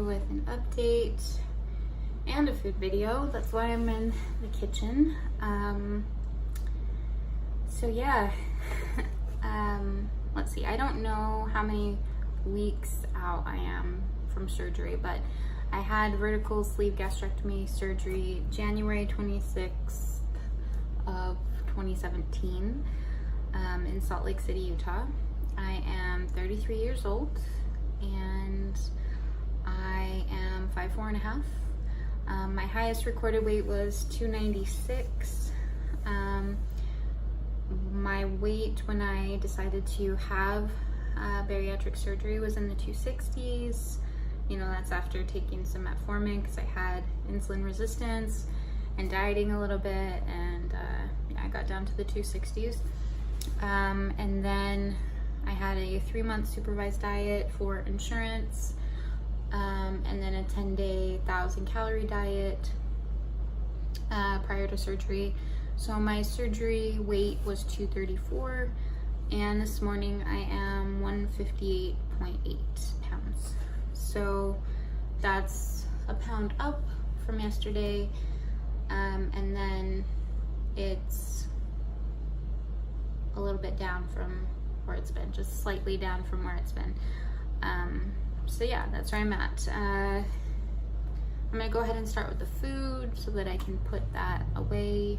here with an update and a food video. That's why I'm in the kitchen. So yeah, let's see, I don't know how many weeks out I am from surgery, but I had vertical sleeve gastrectomy surgery January 26th of 2017 in Salt Lake City, Utah. I am 33 years old and I am 5'4.5". My highest recorded weight was 296. My weight when I decided to have bariatric surgery was in the 260s. You know, that's after taking some metformin because I had insulin resistance and dieting a little bit, and I got down to the 260s. And then I had a 3-month supervised diet for insurance, and then a 10-day 1,000-calorie diet prior to surgery. So my surgery weight was 234, and this morning I am 158.8 pounds. So that's a pound up from yesterday, and then it's a little bit down from where it's been, just slightly down from where it's been. So yeah, that's where I'm at. I'm gonna go ahead and start with the food so that I can put that away,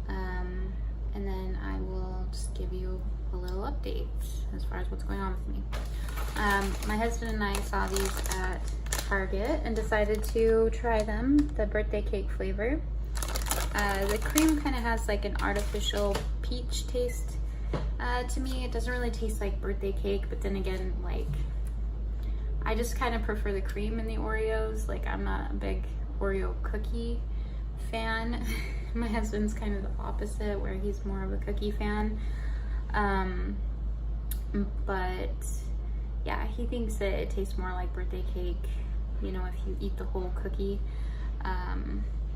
and then I will just give you a little update as far as what's going on with me. My husband and I saw these at Target and decided to try them, the birthday cake flavor. The cream kind of has like an artificial peach taste to me. It doesn't really taste like birthday cake, but then again, like, I just kind of prefer the cream in the Oreos. Like, I'm not a big Oreo cookie fan. My husband's kind of the opposite, where he's more of a cookie fan. But yeah, he thinks that it tastes more like birthday cake, you know, if you eat the whole cookie,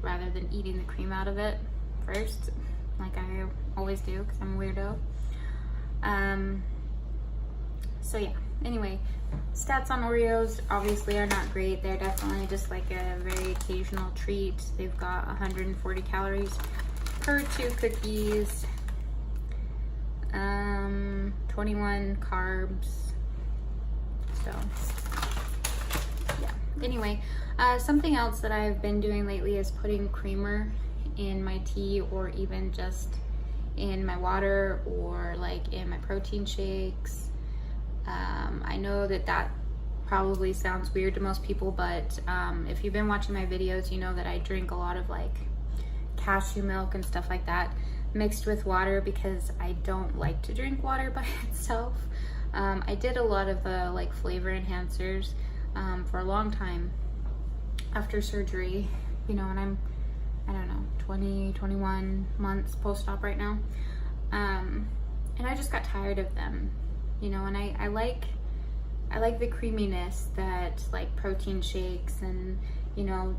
rather than eating the cream out of it first, like I always do, because I'm a weirdo. So yeah, anyway, stats on Oreos obviously are not great. They're definitely just like a very occasional treat. They've got 140 calories per 2 cookies, 21 carbs. So yeah, anyway, something else that I've been doing lately is putting creamer in my tea, or even just in my water, or like in my protein shakes. I know that that probably sounds weird to most people, but if you've been watching my videos, you know that I drink a lot of like cashew milk and stuff like that mixed with water, because I don't like to drink water by itself. I did a lot of the like flavor enhancers for a long time after surgery, you know, and I don't know, 21 months post-op right now. And I just got tired of them, you know, and I like the creaminess that like protein shakes and, you know,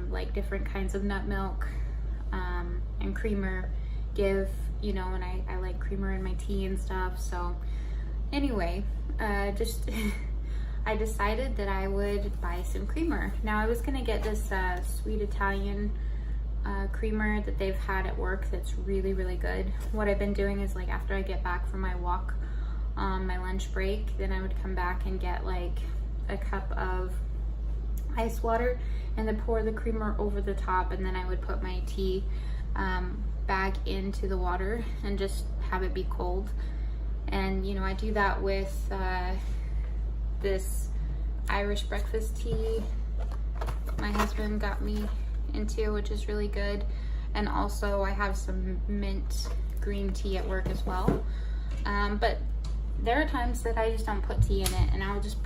like different kinds of nut milk and creamer give, you know, and I like creamer in my tea and stuff. So anyway, just I decided that I would buy some creamer. Now I was gonna get this sweet Italian creamer that they've had at work that's really, really good. What I've been doing is, like, after I get back from my walk on my lunch break, then I would come back and get like a cup of ice water and then pour the creamer over the top, and then I would put my tea bag into the water and just have it be cold. And you know, I do that with this Irish breakfast tea my husband got me into, which is really good. And also I have some mint green tea at work as well. But there are times that I just don't put tea in it, and I'll just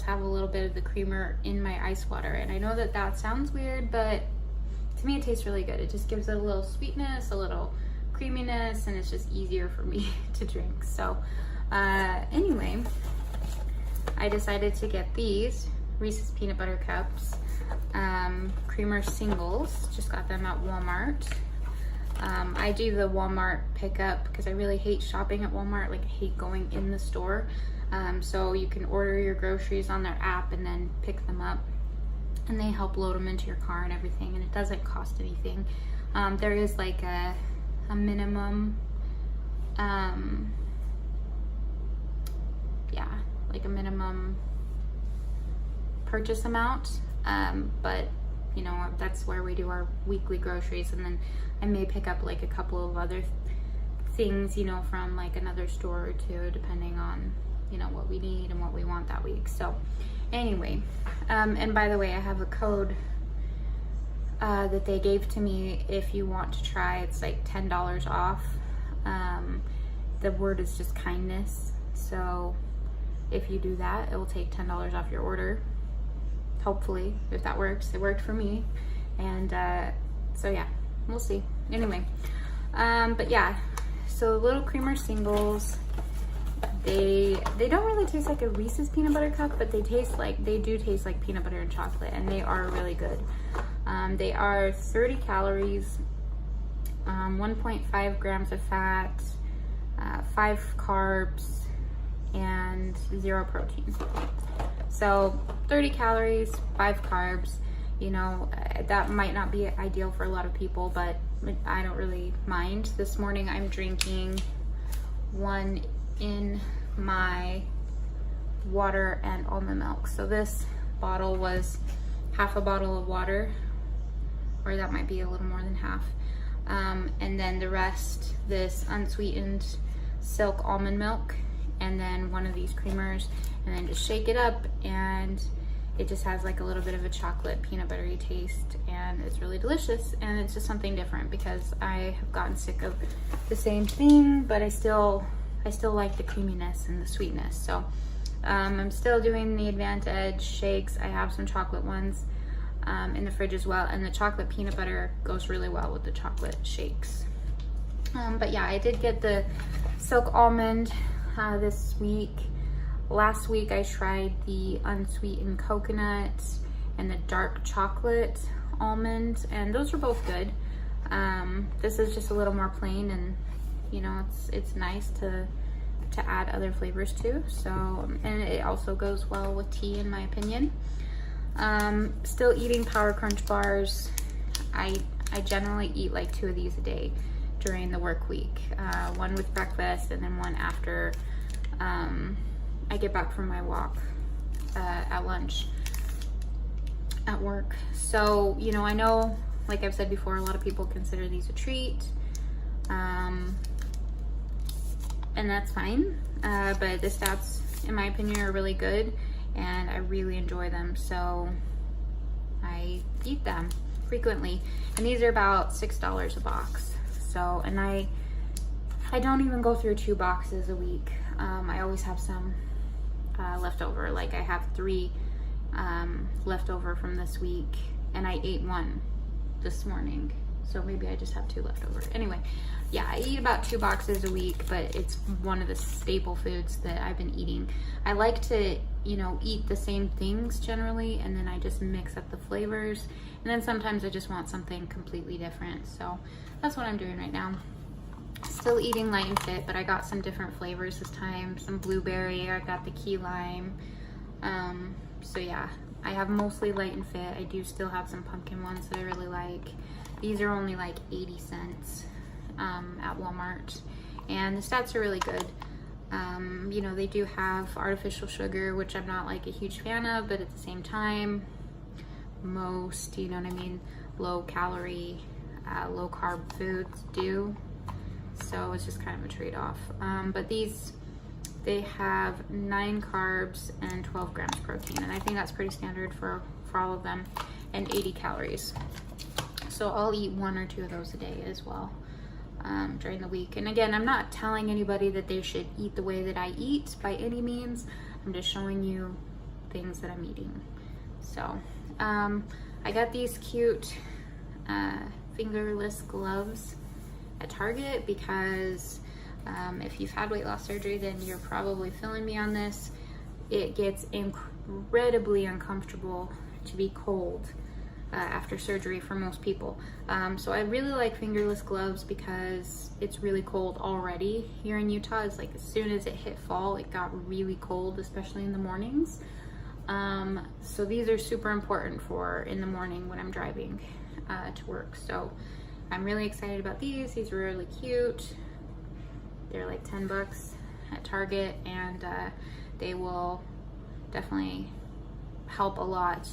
have a little bit of the creamer in my ice water. And I know that that sounds weird, but to me it tastes really good. It just gives it a little sweetness, a little creaminess, and it's just easier for me to drink. So anyway, I decided to get these Reese's peanut butter cups, creamer singles. Just got them at Walmart. I do the Walmart pickup because I really hate shopping at Walmart. Like, I hate going in the store. So you can order your groceries on their app and then pick them up, and they help load them into your car and everything, and it doesn't cost anything. There is like a minimum, like a minimum purchase amount, but you know, that's where we do our weekly groceries, and then I may pick up like a couple of other things, you know, from like another store or two, depending on, you know, what we need and what we want that week. So anyway, and by the way, I have a code that they gave to me. If you want to try, it's like $10 off. The word is just kindness, so if you do that, it will take $10 off your order, hopefully, if that works. It worked for me, and so yeah, we'll see. Anyway, but yeah, so little creamer singles, they don't really taste like a Reese's peanut butter cup, but they do taste like peanut butter and chocolate, and they are really good. They are 30 calories, 1.5 grams of fat, 5 carbs, and 0 protein. So 30 calories, 5 carbs, you know, that might not be ideal for a lot of people, but I don't really mind. This morning I'm drinking one in my water and almond milk. So this bottle was half a bottle of water, or that might be a little more than half. And then the rest, this unsweetened silk almond milk, and then one of these creamers, and then just shake it up, and it just has like a little bit of a chocolate peanut buttery taste, and it's really delicious. And it's just something different because I have gotten sick of the same thing, but I still like the creaminess and the sweetness. So I'm still doing the Advantage shakes. I have some chocolate ones in the fridge as well, and the chocolate peanut butter goes really well with the chocolate shakes. But yeah, I did get the silk almond this week. Last week I tried the unsweetened coconut and the dark chocolate almond, and those are both good. This is just a little more plain, and you know, it's nice to add other flavors to. So, and it also goes well with tea, in my opinion. Still eating Power Crunch bars. I generally eat like 2 of these a day during the work week. One with breakfast, and then one after I get back from my walk at lunch at work. So, you know, I know, like I've said before, a lot of people consider these a treat, and that's fine, but the stats, in my opinion, are really good, and I really enjoy them, so I eat them frequently. And these are about $6 a box. So, and I don't even go through 2 boxes a week. I always have some left over. Like I have 3 left over from this week, and I ate 1 this morning, so maybe I just have 2 left over. Anyway, yeah, I eat about 2 boxes a week, but it's one of the staple foods that I've been eating. I like to, you know, eat the same things generally, and then I just mix up the flavors, and then sometimes I just want something completely different. So that's what I'm doing right now. Still eating Light and Fit, but I got some different flavors this time. Some blueberry, I got the key lime. So yeah, I have mostly Light and Fit. I do still have some pumpkin ones that I really like. These are only like 80 cents at Walmart, and the stats are really good. You know, they do have artificial sugar, which I'm not like a huge fan of, but at the same time, most, you know what I mean, low calorie, low carb foods do. So it's just kind of a trade-off. But these, they have 9 carbs and 12 grams protein, and I think that's pretty standard for all of them, and 80 calories. So I'll eat 1 or 2 of those a day as well during the week. And again, I'm not telling anybody that they should eat the way that I eat by any means. I'm just showing you things that I'm eating. So I got these cute fingerless gloves at Target because if you've had weight loss surgery, then you're probably feeling me on this. It gets incredibly uncomfortable to be cold after surgery for most people. So I really like fingerless gloves because it's really cold already here in Utah. It's like as soon as it hit fall, it got really cold, especially in the mornings. So these are super important for in the morning when I'm driving to work. So I'm really excited about these. These are really cute. They're like 10 bucks at Target, and they will definitely help a lot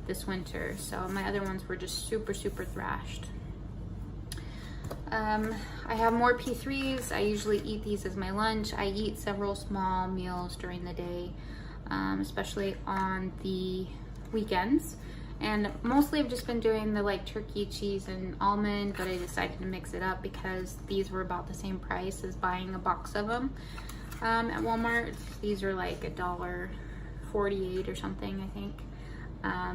this winter. So my other ones were just super thrashed. I have more P3s. I usually eat these as my lunch. I eat several small meals during the day, especially on the weekends. And mostly I've just been doing the like turkey, cheese, and almond, but I decided to mix it up because these were about the same price as buying a box of them at Walmart. These are like $1.48 or something, I think.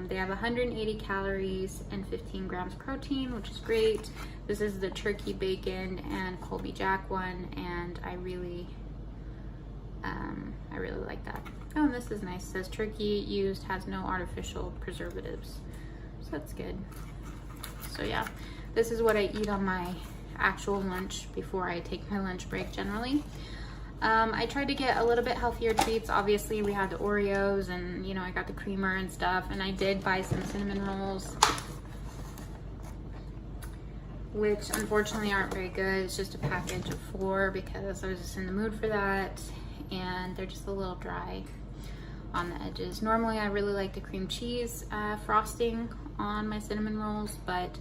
They have 180 calories and 15 grams protein, which is great. This is the turkey, bacon, and Colby Jack one, and I really like that. Oh, and this is nice. It says turkey used has no artificial preservatives, so that's good. So yeah, this is what I eat on my actual lunch before I take my lunch break generally. I tried to get a little bit healthier treats. Obviously we had the Oreos, and you know, I got the creamer and stuff, and I did buy some cinnamon rolls, which unfortunately aren't very good. It's just a package of 4 because I was just in the mood for that, and they're just a little dry on the edges. Normally I really like the cream cheese frosting on my cinnamon rolls, but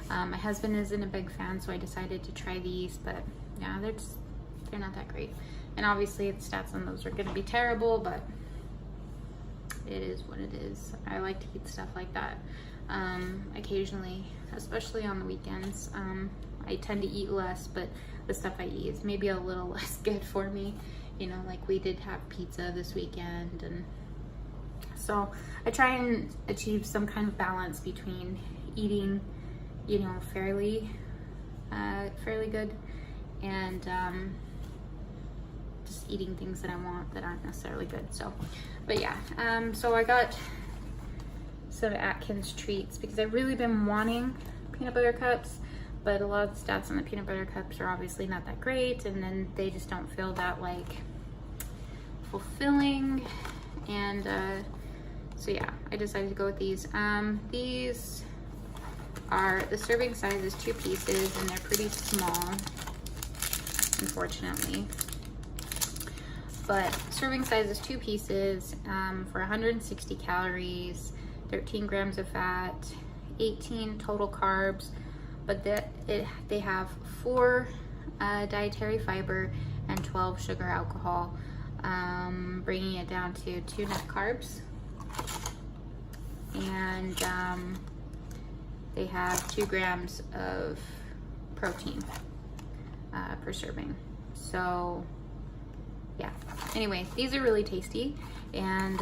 my husband isn't a big fan, so I decided to try these. But yeah, they're not that great. And obviously the stats on those are going to be terrible, but it is what it is. I like to eat stuff like that occasionally, especially on the weekends. I tend to eat less, but the stuff I eat is maybe a little less good for me. You know, like we did have pizza this weekend, and so I try and achieve some kind of balance between eating, you know, fairly good, and just eating things that I want that aren't necessarily good. So, but yeah, so I got some Atkins treats because I've really been wanting peanut butter cups, but a lot of the stats on the peanut butter cups are obviously not that great, and then they just don't feel that like fulfilling. And so yeah, I decided to go with these. These are, the serving size is 2 pieces, and they're pretty small, unfortunately. But serving size is 2 pieces for 160 calories, 13 grams of fat, 18 total carbs, but they have 4 dietary fiber and 12 sugar alcohol, bringing it down to 2 net carbs. And they have 2 grams of protein per serving. So yeah, anyway, these are really tasty. And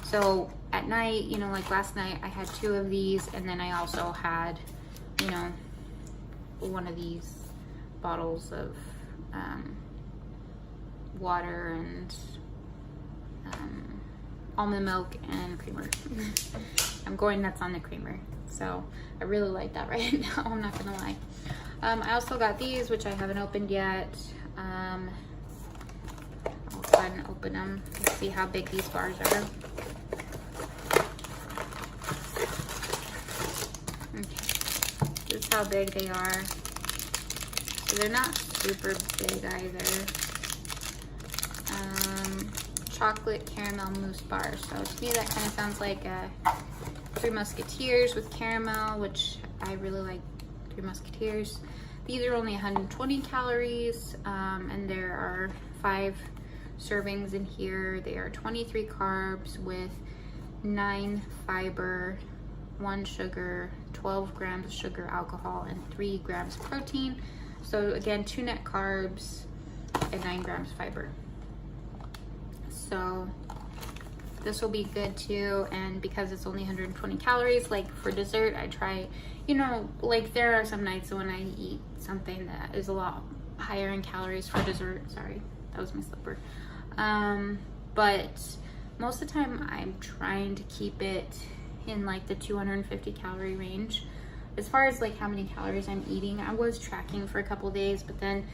so at night, you know, like last night I had 2 of these, and then I also had, you know, 1 of these bottles of water and almond milk and creamer. I'm going nuts on the creamer, so I really like that right now, I'm not gonna lie. I also got these, which I haven't opened yet. I'll go ahead and open them and see how big these bars are. Okay, this is how big they are. So they're not super big either. Chocolate caramel mousse bar. So to me that kind of sounds like 3 Musketeers with caramel, which I really like 3 Musketeers. These are only 120 calories, and there are 5 servings in here. They are 23 carbs with 9 fiber, 1 sugar, 12 grams of sugar alcohol, and 3 grams protein. So again, 2 net carbs and 9 grams fiber. So this will be good too. And because it's only 120 calories, like for dessert, I try, you know, like there are some nights when I eat something that is a lot higher in calories for dessert. Sorry, that was my slipper. But most of the time I'm trying to keep it in like the 250 calorie range. As far as like how many calories I'm eating, I was tracking for a couple days, but then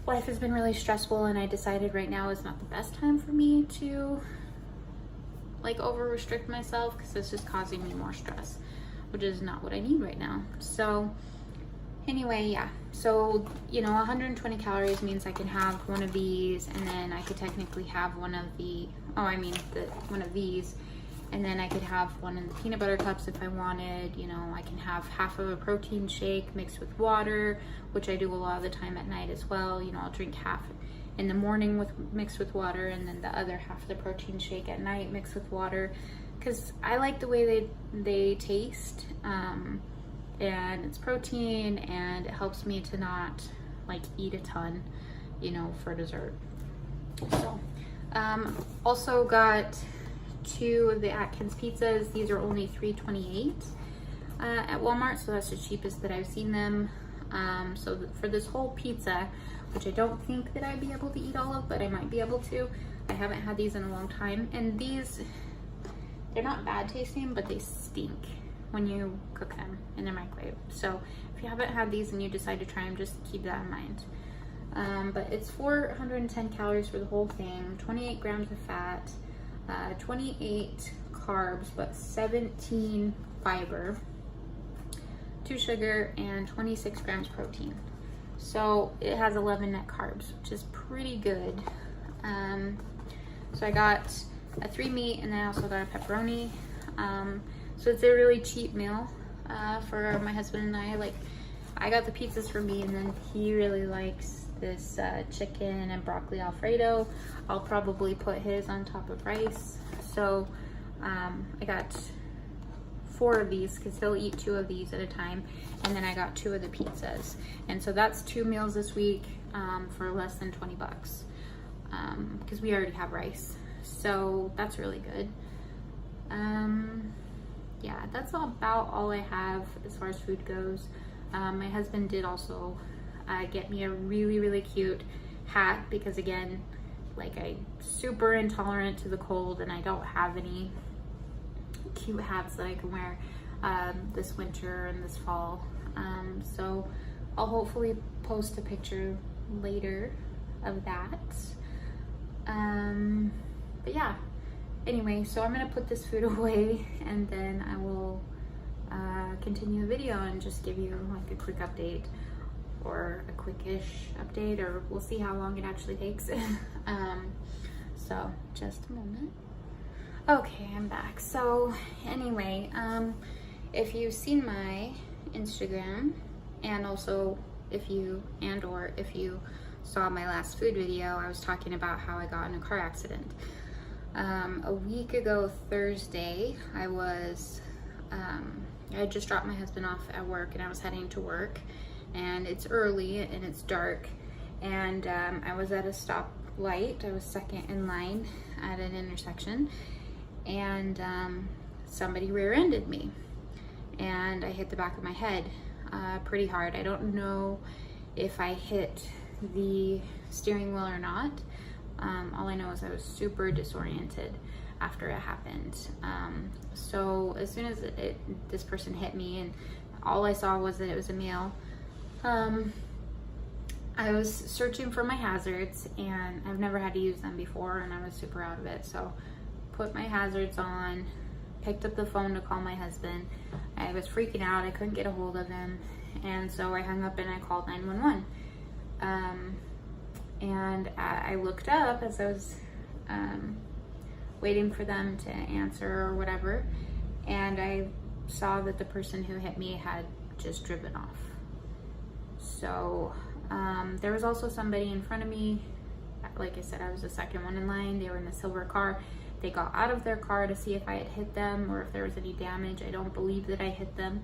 life has been really stressful and I decided right now is not the best time for me to like over restrict myself, because it's just causing me more stress, which is not what I need right now. So anyway, yeah, so you know, 120 calories means I can have one of these, and then I could technically have one of the one of these, and then I could have one of the peanut butter cups if I wanted. You know, I can have half of a protein shake mixed with water, which I do a lot of the time at night as well. You know, I'll drink half in the morning mixed with water, and then the other half of the protein shake at night mixed with water, because I like the way they taste, and it's protein, and it helps me to not like eat a ton, you know, for dessert. So also got 2 of the Atkins pizzas. These are only $3.28 at Walmart, so that's the cheapest that I've seen them. So for this whole pizza, which I don't think that I'd be able to eat all of, but I might be able to. I haven't had these in a long time, and these, they're not bad tasting, but they stink when you cook them in the microwave. So if you haven't had these and you decide to try them, just keep that in mind. But it's 410 calories for the whole thing, 28 grams of fat, 28 carbs, but 17 fiber, 2 sugar, and 26 grams protein. So it has 11 net carbs, which is pretty good. So I got a 3 meat, and then I also got a pepperoni. So it's a really cheap meal for my husband and I. Like, I got the pizzas for me, and then he really likes this chicken and broccoli Alfredo. I'll probably put his on top of rice. So I got 4 of these, because he'll eat 2 of these at a time, and then I got 2 of the pizzas, and so that's 2 meals this week for less than 20 bucks, because we already have rice, so that's really good. Yeah, that's about all I have as far as food goes. My husband did also get me a really cute hat, because again, like, I'm super intolerant to the cold, and I don't have any cute hats that I can wear this winter and this fall. So I'll hopefully post a picture later of that. But yeah, anyway, so I'm gonna put this food away, and then I will continue the video and just give you like a quick update, or a quickish update, or we'll see how long it actually takes. So just a moment. Okay, I'm back. So anyway, if you've seen my Instagram, and also if you saw my last food video, I was talking about how I got in a car accident. A week ago Thursday, I had just dropped my husband off at work, and I was heading to work, and it's early and it's dark, and I was at a stoplight. I was second in line at an intersection, and somebody rear-ended me, and I hit the back of my head pretty hard. I don't know if I hit the steering wheel or not. All I know is I was super disoriented after it happened. So as soon as this person hit me, and all I saw was that it was a male, I was searching for my hazards, and I've never had to use them before, and I was super out of it. So put my hazards on, picked up the phone to call my husband. I was freaking out. I couldn't get a hold of him, and so I hung up and I called 911. And I looked up as I was waiting for them to answer or whatever, and I saw that the person who hit me had just driven off. So there was also somebody in front of me. Like I said, I was the second one in line. They were in a silver car. They got out of their car to see if I had hit them or if there was any damage. I don't believe that I hit them.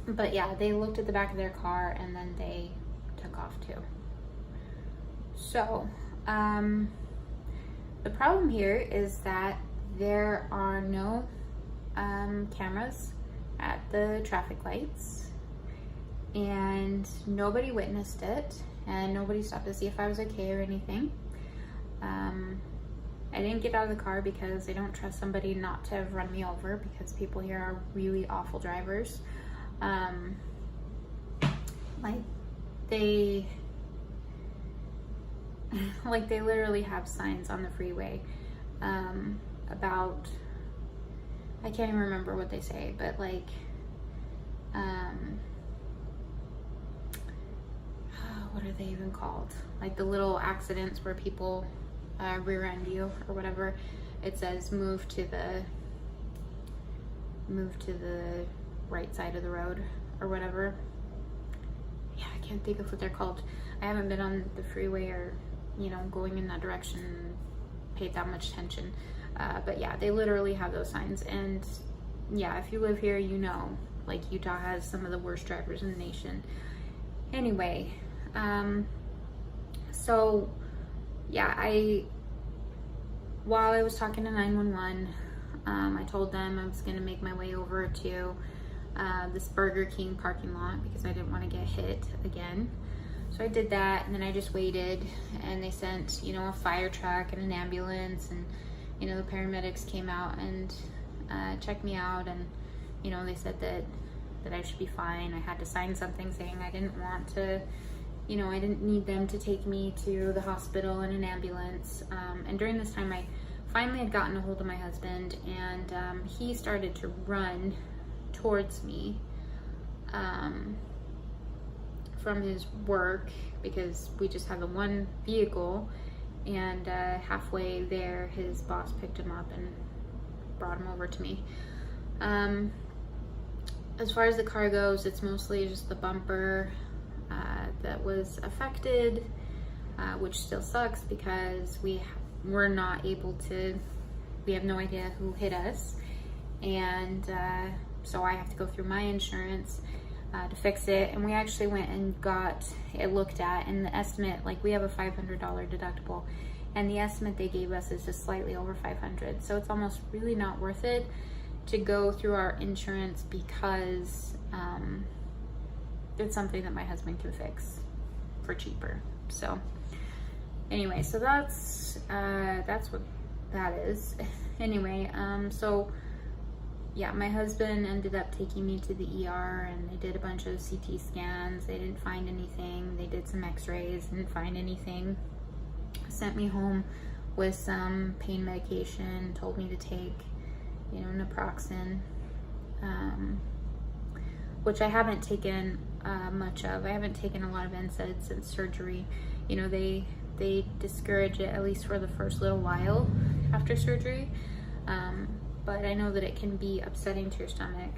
But yeah, they looked at the back of their car, and then they took off too. So the problem here is that there are no cameras at the traffic lights, and nobody witnessed it, and nobody stopped to see if I was okay or anything. I didn't get out of the car because I don't trust somebody not to have run me over, because people here are really awful drivers. Like they literally have signs on the freeway about, I can't even remember what they say, but like what are they even called? Like the little accidents where people rear end you or whatever. It says move to the right side of the road or whatever. Yeah, I can't think of what they're called. I haven't been on the freeway or, you know, going in that direction, paid that much attention. But yeah, they literally have those signs. And yeah, if you live here, you know, like Utah has some of the worst drivers in the nation. Anyway, so yeah, while I was talking to 911, I told them I was gonna make my way over to this Burger King parking lot because I didn't want to get hit again. So I did that, and then I just waited, and they sent, you know, a fire truck and an ambulance, and, you know, the paramedics came out and checked me out, and, you know, they said that I should be fine. I had to sign something saying I didn't want to, you know, I didn't need them to take me to the hospital in an ambulance. And during this time, I finally had gotten a hold of my husband, and he started to run towards me from his work, because we just have the one vehicle, and halfway there his boss picked him up and brought him over to me. As far as the car goes, it's mostly just the bumper that was affected, which still sucks because we're not able to, we have no idea who hit us, and so I have to go through my insurance to fix it. And we actually went and got it looked at, and the estimate, like we have a $500 deductible, and the estimate they gave us is just slightly over $500. So it's almost really not worth it to go through our insurance, because it's something that my husband can fix for cheaper. So anyway, so that's what that is. Anyway, so yeah, my husband ended up taking me to the ER, and they did a bunch of CT scans. They didn't find anything. They did some x-rays, didn't find anything. Sent me home with some pain medication, told me to take, you know, an Approximate, which I haven't taken much of. I haven't taken a lot of NSAIDs since surgery. You know, they discourage it, at least for the first little while after surgery. But I know that it can be upsetting to your stomach.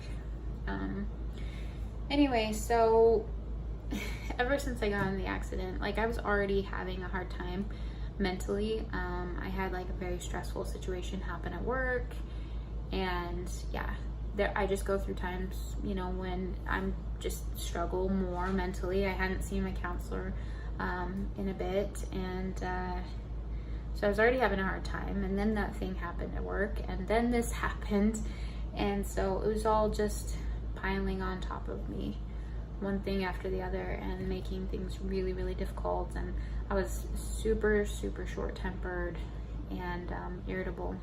Anyway, so ever since I got in the accident, like I was already having a hard time mentally. I had like a very stressful situation happen at work, and yeah, I just go through times, you know, when I'm just struggle more mentally. I hadn't seen my counselor in a bit, and so I was already having a hard time, and then that thing happened at work, and then this happened, and so it was all just piling on top of me, one thing after the other, and making things really, really difficult. And I was super, super short-tempered and irritable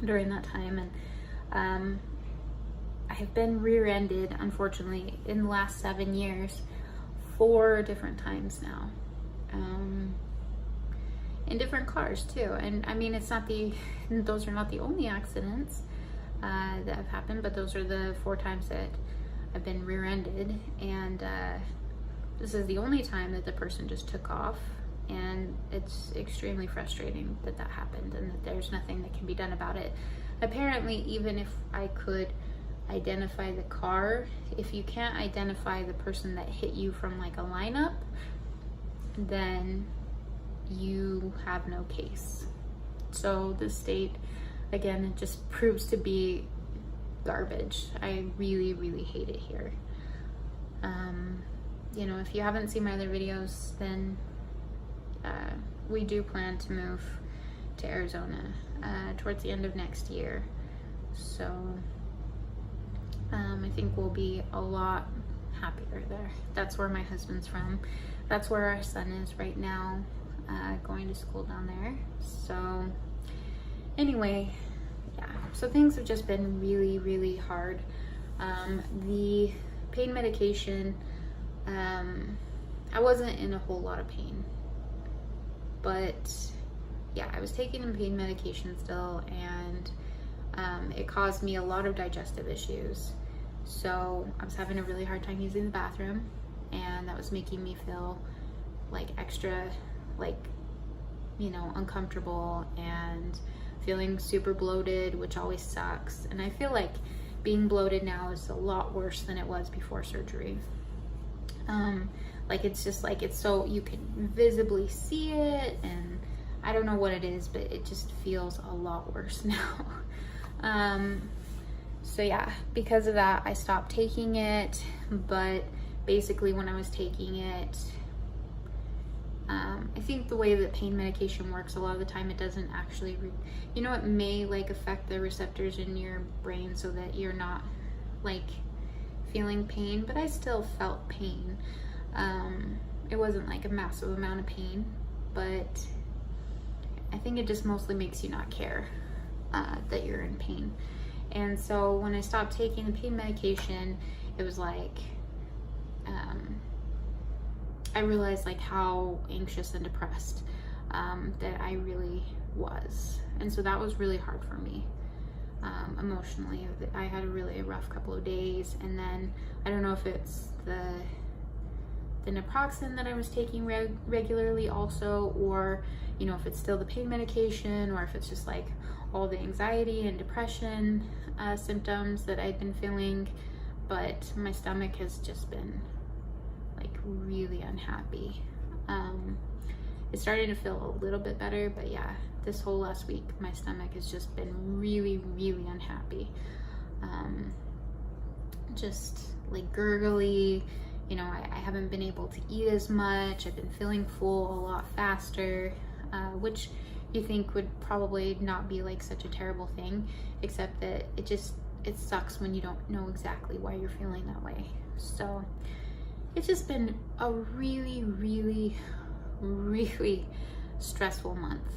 during that time. And I have been rear-ended, unfortunately, in the last 7 years, 4 different times now. In different cars too. And I mean, those are not the only accidents that have happened, but those are the 4 times that I've been rear-ended. And this is the only time that the person just took off, and it's extremely frustrating that that happened, and that there's nothing that can be done about it. Apparently, even if I could identify the car, if you can't identify the person that hit you from like a lineup, then you have no case. So the state, again, it just proves to be garbage. I really, really hate it here. You know, if you haven't seen my other videos, then we do plan to move to Arizona towards the end of next year. So I think we'll be a lot happier there. That's where my husband's from. That's where our son is right now, going to school down there. So Anyway, yeah, so things have just been really, really hard. The pain medication, I wasn't in a whole lot of pain, but yeah, I was taking pain medication still, and it caused me a lot of digestive issues. So I was having a really hard time using the bathroom, and that was making me feel like extra, like, you know, uncomfortable and feeling super bloated, which always sucks. And I feel like being bloated now is a lot worse than it was before surgery. Like, it's just like, it's so, you can visibly see it, and I don't know what it is, but it just feels a lot worse now. So yeah, because of that, I stopped taking it. But basically when I was taking it, I think the way that pain medication works, a lot of the time it doesn't actually, you know, it may like affect the receptors in your brain so that you're not like feeling pain, but I still felt pain. It wasn't like a massive amount of pain, but I think it just mostly makes you not care that you're in pain. And so when I stopped taking the pain medication, it was like, I realized like how anxious and depressed that I really was. And so that was really hard for me emotionally. I had a really rough couple of days, and then I don't know if it's the naproxen that I was taking regularly also, or you know, if it's still the pain medication, or if it's just like all the anxiety and depression symptoms that I'd been feeling. But my stomach has just been like really unhappy. It's starting to feel a little bit better, but yeah, this whole last week my stomach has just been really, really unhappy. Just like gurgly, you know, I haven't been able to eat as much. I've been feeling full a lot faster, which you think would probably not be like such a terrible thing, except that it sucks when you don't know exactly why you're feeling that way. So it's just been a really, really, really stressful month.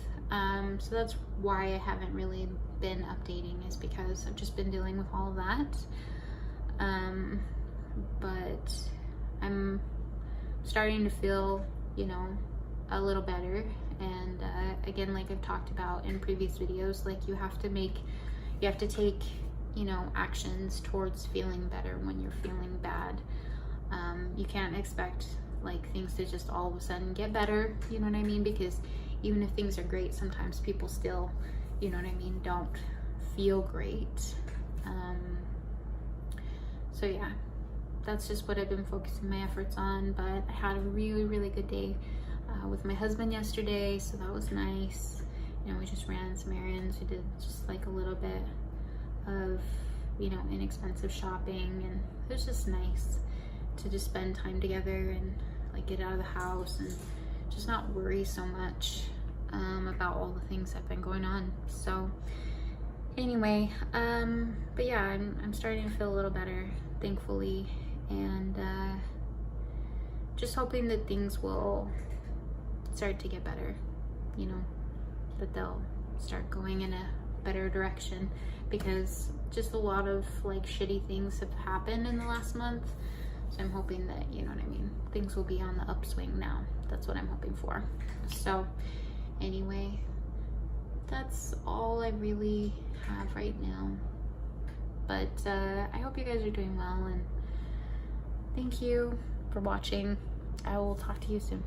So that's why I haven't really been updating, is because I've just been dealing with all of that. But I'm starting to feel, you know, a little better. And again, like I've talked about in previous videos, like you have to take, you know, actions towards feeling better when you're feeling bad. You can't expect like things to just all of a sudden get better, you know what I mean? Because even if things are great, sometimes people still, you know what I mean, don't feel great. So yeah, that's just what I've been focusing my efforts on. But I had a really, really good day with my husband yesterday, so that was nice. You know, we just ran some errands. We did just like a little bit of, you know, inexpensive shopping, and it was just nice to just spend time together and like get out of the house and just not worry so much about all the things that have been going on. So anyway, but yeah, I'm starting to feel a little better, thankfully, and just hoping that things will start to get better, you know, that they'll start going in a better direction, because just a lot of like shitty things have happened in the last month. So I'm hoping that, you know what I mean, things will be on the upswing now. That's what I'm hoping for. So anyway, that's all I really have right now. But I hope you guys are doing well, and thank you for watching. I will talk to you soon.